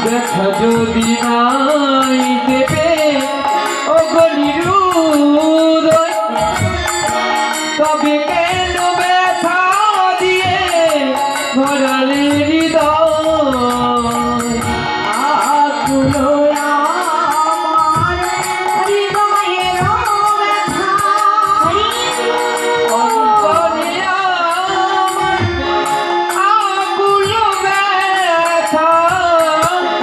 দেখা যদি নাই দেবে অগনিরুদয়, তবে কেন ব্যথা দিয়ে ভরালে হৃদয়। আকুলো আমার হৃদয়ের ব্যথা, অন্তরে আমার আকুল ব্যথা,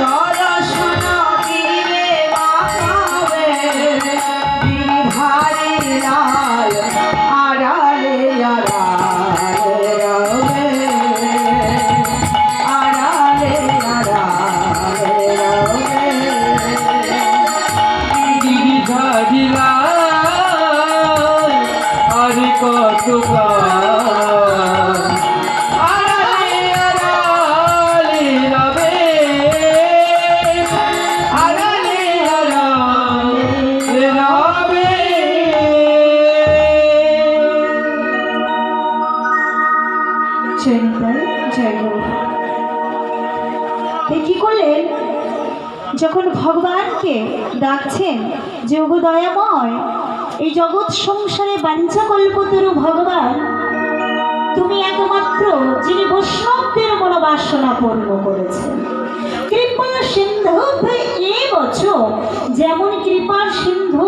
দর্শন দিলে বাঁচাবে গিরিধারী লাল, আড়ালে আড়ালে রবে, আড়ালে আড়ালে রবে। গিরিধারিলায় আর কতবার আড়ালে আড়ালে রবে, আড়ালে আড়ালে রবে। কি করলেন? যখন ভগবানকে ডাকছেন যে ওগো দয়াময়, এই জগৎ সংসারে বাঞ্ছা কল্পতরু ভগবান, তুমি একমাত্র যিনি বৈষ্ণবদের মনোবাসনা পূর্ণ করেছেন। কৃপা সিন্ধু এ বছর যেমন কৃপার সিন্ধু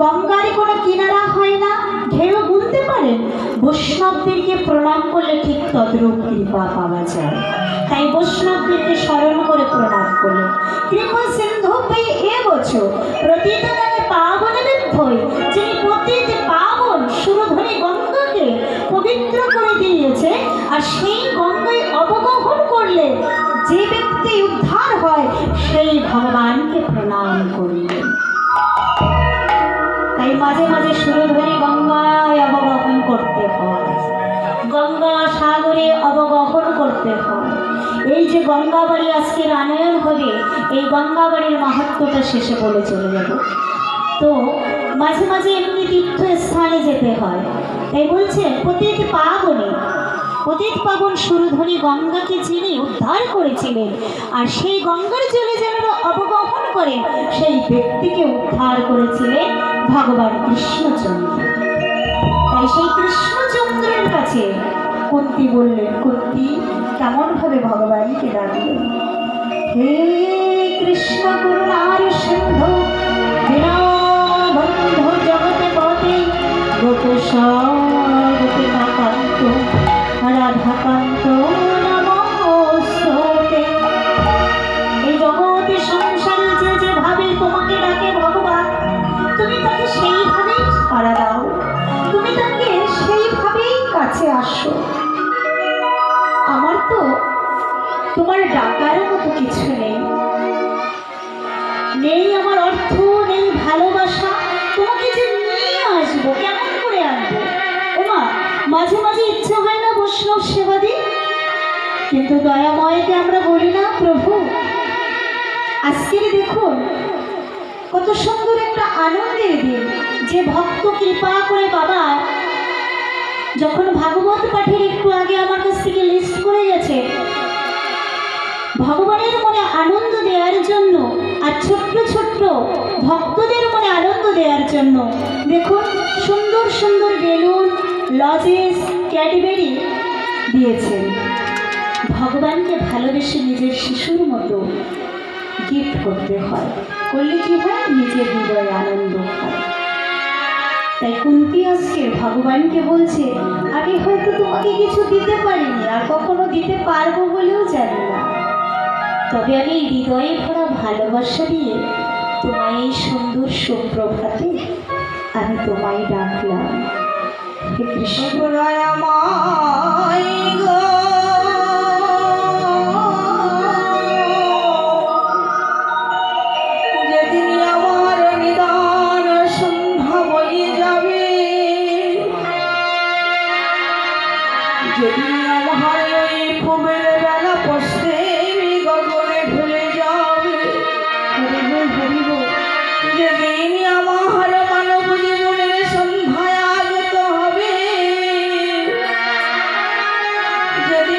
গঙ্গার কোনো কিনারা হয় না, ঢেউ গুনতে পারেন, বৈষ্ণবদেরকে প্রণাম করলে ঠিক তদ্রূপ কৃপা পাওয়া যায়। তাই বৈষ্ণবদেরকে স্মরণ করে প্রণাম করলেন। কৃপা সিন্ধু এ বছর প্রতীত নামে পাবন বিদ্ধই, যিনি পতিত পাবন সুরধনী গঙ্গাকে পবিত্র করে দিয়েছে, আর সেই গঙ্গায় অবগাহন করলে যে ব্যক্তি উদ্ধার হয় সেই ভগবানকে প্রণাম করলেন। তাই মাঝে মাঝে সুরধনী গঙ্গায় অবগাহন করতে হয়, গঙ্গা সাগরে অবগাহন করতে হয়। এই যে গঙ্গাবাড়ি আজকের আনয়ন হবে, এই গঙ্গাবাড়ির মাহাত্ম্যটা শেষে বলে চলে যাব। তো মাঝে মাঝে এমনি তীর্থস্থানে যেতে হয়। তাই বলছে পতিত পাবনে, পতিত পাবন সুরধনী গঙ্গাকে যিনি উদ্ধার করেছিলেন, আর সেই গঙ্গার জলে যারা অবগাহন করেন সেই ব্যক্তিকে উদ্ধার করেছিলেন ভগবান কৃষ্ণচন্দ্র। তাই সেই কৃষ্ণচন্দ্রের কাছে কুন্তী বললেন, কুন্তী কেমন ভাবে ভগবানকে ডাকলেন, হে কৃষ্ণ করুণার সিন্ধু দীনবন্ধু জগৎপতি গোপীশাগতি কান্ত রাধাকান্ত নমস্তুতে। এই জগতে সংসারে যে যেভাবে তোমাকে ডাকে ভগবান, তুমি তাকে সেইভাবেই সাড়া দাও, তুমি তাকে সেইভাবেই কাছে আসো। আমার তো তোমার ডাকার মতো কিছু নেই, নেই আমার অর্থ, নেই ভালোবাসা, তোমাকে যে নিয়ে আসবো কেমন করে আনবো? ওমা মাঝে মাঝে ইচ্ছে হয় না বৈষ্ণব সেবা দিই, কিন্তু দয়াময়কে আমরা বলি না প্রভু আজকের দেখুন কত সুন্দর একটা আনন্দের দিন, যে ভক্ত কৃপা করে বাবা যখন ভাগবত পাঠের একটু আগে আমার কাছ থেকে লিস্ট করে গেছে, ভগবানের মনে আনন্দ দেওয়ার জন্য আর ছোট্ট ছোট্ট ভক্তদের মনে আনন্দ দেওয়ার জন্য দেখুন সুন্দর সুন্দর বেলুন, লজেস, ক্যাডবেরি দিয়েছেন। ভগবানকে ভালোবেসে নিজের শিশুর মতো গিফট করতে হয়, করলে কি হয়? নিজের হৃদয়ে আনন্দ হয়। তাই কুন্তী আজকে ভগবানকে বলছে, আগে হয়তো তোমাকে কিছু দিতে পারিনি, আর কখনো দিতে পারবো বলেও জানি না, তবে আমি হৃদয়ে ভরা ভালোবাসা দিয়ে তোমায় এই সুন্দর সুপ্রভাতে আমি তোমায় ডাকলাম। হে কৃষ্ণ দয়াময় গো, যেদিন আমার নিদান সন্ধ্যা বয়ে যাবে, যেদিন আমার ওই ফুলের বেলা পশে গগনে ভুলে যাবে, যেদিন আমার মানব জীবনের সন্ধ্যায় আগত হবে, যেদিন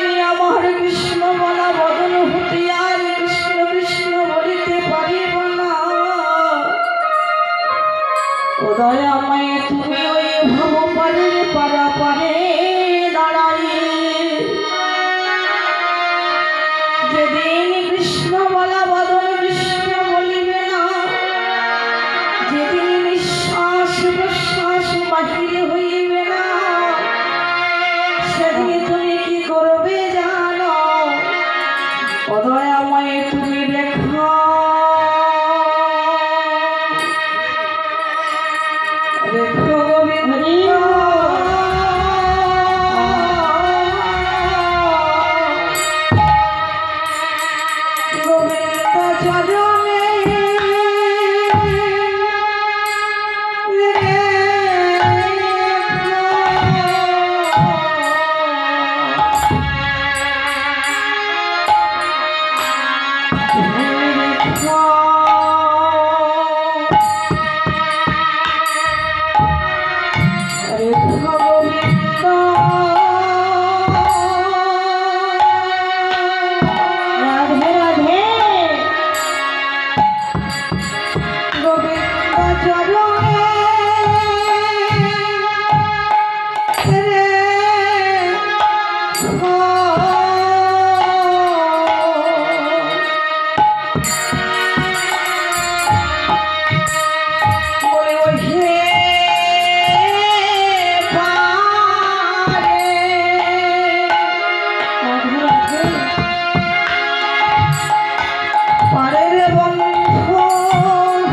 আরে রে বন্ধু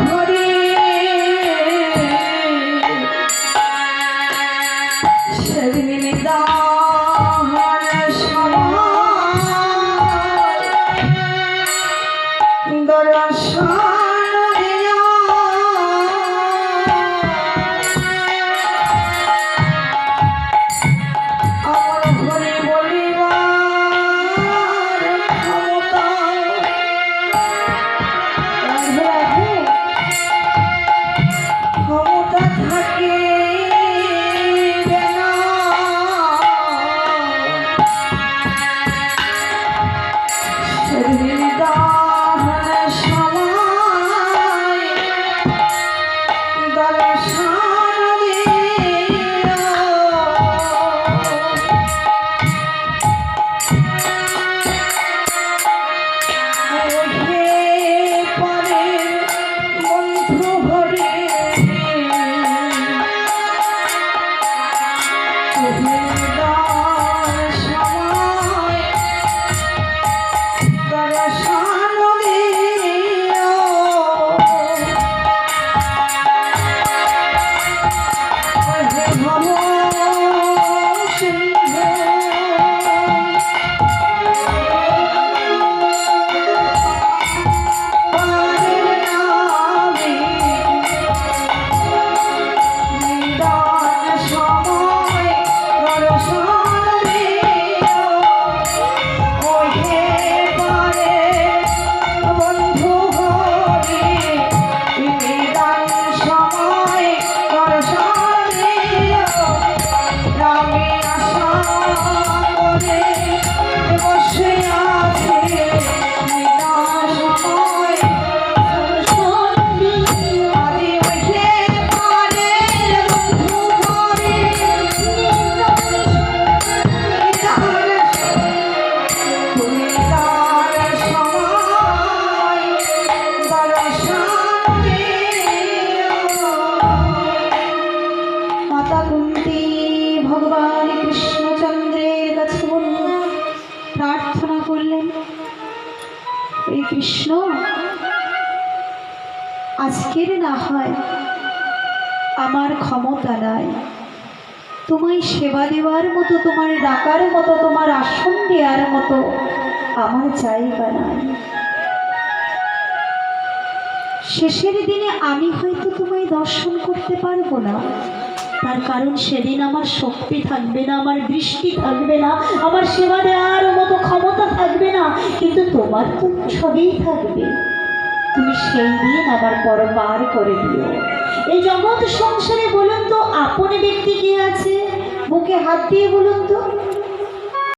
হরি সেদিন দাহন সময় দর্শন দিয়া আমার হরি বলিবার ক্ষমতা ক্ষমতা থাকে না সেদিন দাহন সময় দর্শন দিয়া ওহে পরে বন্ধু হরে সময় দর্শন দিও ওহে ভব সিন্ধু পারের নামে নিদান সময় দর্শন দিও ওহে পারে বন্ধু হরি নিদান সময় দর্শন দিও রামে আশা করে বসে আছে নিদান সময় দর্শন দিও আরে ওহে পারে বন্ধু হরি তুমি তার সময় দর্শন দিও মাতা কুন্তি ভগবান কৃষ্ণচন্দ্রের কাছে প্রার্থনা করলেন এই কৃষ্ণ আজকের না হয় আমার ক্ষমতা নাই তোমায় সেবা দেওয়ার মতো তোমার ডাকার মতো তোমার আসন দেওয়ার মতো আমার জায়গা নাই শেষের দিনে আমি হয়তো তোমায় দর্শন করতে পারবো না তার কারণ সেদিন আমার শক্তি থাকবে না আমার দৃষ্টি থাকবে না আমার সেবা দেওয়ার মতো ক্ষমতা থাকবে না কিন্তু তোমার তো সবই থাকবে তুমি সেই দিন আমার পর পার করে দিও এই জগৎ সংসারে বলুন তো আপন ব্যক্তি কে আছে বুকে হাত দিয়ে বলুন তো